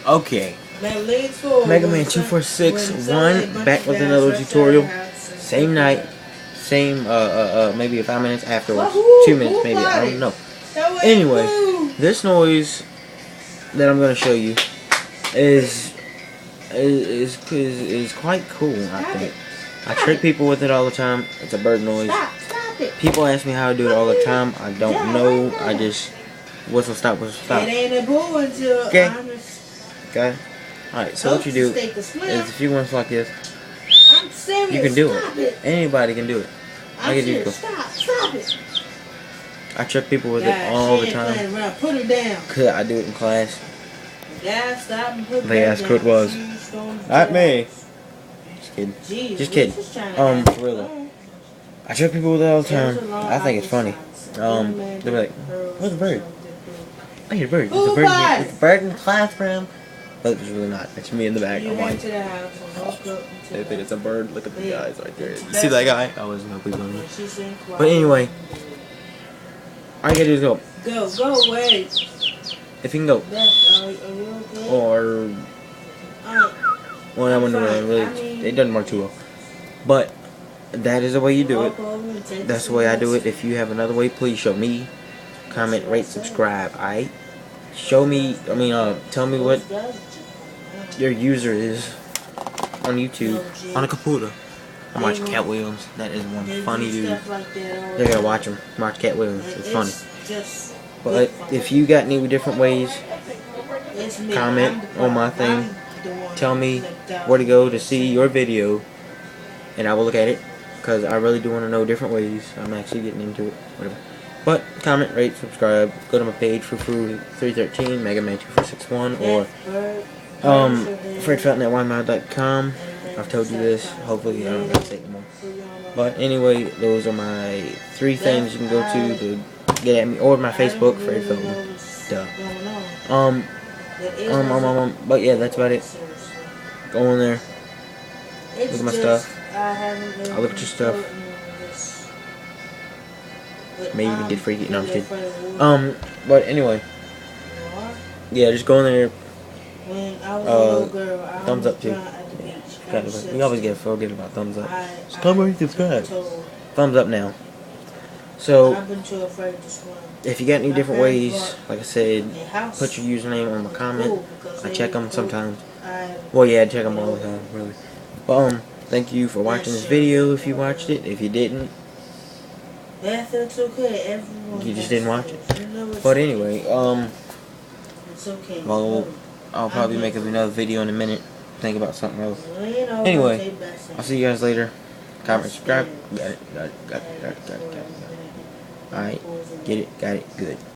Okay, Man, lean forward. Mega Man 2461 back with another tutorial. Same night, same maybe 5 minutes afterwards, 2 minutes maybe, I don't know. Anyway, this noise that I'm gonna show you is quite cool. I think I trick people with it all the time. It's a bird noise. People ask me how I do it all the time. I don't know. I just whistle stop, whistle stop. It ain't a boo until okay. Okay. Alright, so what you do is if you want like this, you can do it. Anybody can do it. I can do it. Stop it. I trick people with it all the time. Put it down. Cause I do it in class. Stop and put They asked who it was. Not me. Just kidding. Just kidding. For real though. I trick people with it all the time. I think it's funny. They'll be like, "Where's the bird? I hear a bird. There's a bird. There's a bird in the classroom." But it's really not. It's me in the back. I'm like, they think it's a bird. Look at the guys right there. You see that guy? I wasn't no people in there. But anyway, all you gotta do is go. Go away. If you can go. Or well, that one really. It doesn't work too well. But that is the way you do it. That's the way I do it. If you have another way, please show me. Comment, rate, subscribe. Alright. Show me. Tell me what your user is on YouTube on a computer. I watch Cat Williams. That is one funny dude. You gotta watch him. Watch Cat Williams. It's funny. But if you got any different ways, comment on my thing. Tell me where to go to see your video, and I will look at it. Because I really do want to know different ways. I'm actually getting into it. Whatever. But comment, rate, subscribe. Go to my page, Fufu313, Mega Man 2461, or FredFelton@YMouth.com. I've told you this. Hopefully I don't have to say it anymore. But anyway, those are my 3 things you can go to get at me, or my Facebook, Fred Felton. Duh. But yeah, that's about it. Go on there. Look at my stuff. I'll look at your stuff. Maybe you can get freaky. No, I'm just kidding. But anyway, yeah, just go in there. Thumbs up too. We always forget about thumbs up. Just comment and subscribe. Thumbs up now. So, if you got any different ways, like I said, put your username on my comment. I check them sometimes. Well, yeah, I check them all the time, really. But thank you for watching this video. If you watched it, if you didn't, you just didn't watch it. But anyway, I'll probably make another video in a minute. Think about something else. Anyway, I'll see you guys later. Comment, subscribe. Got it. Alright, get it, got it, good.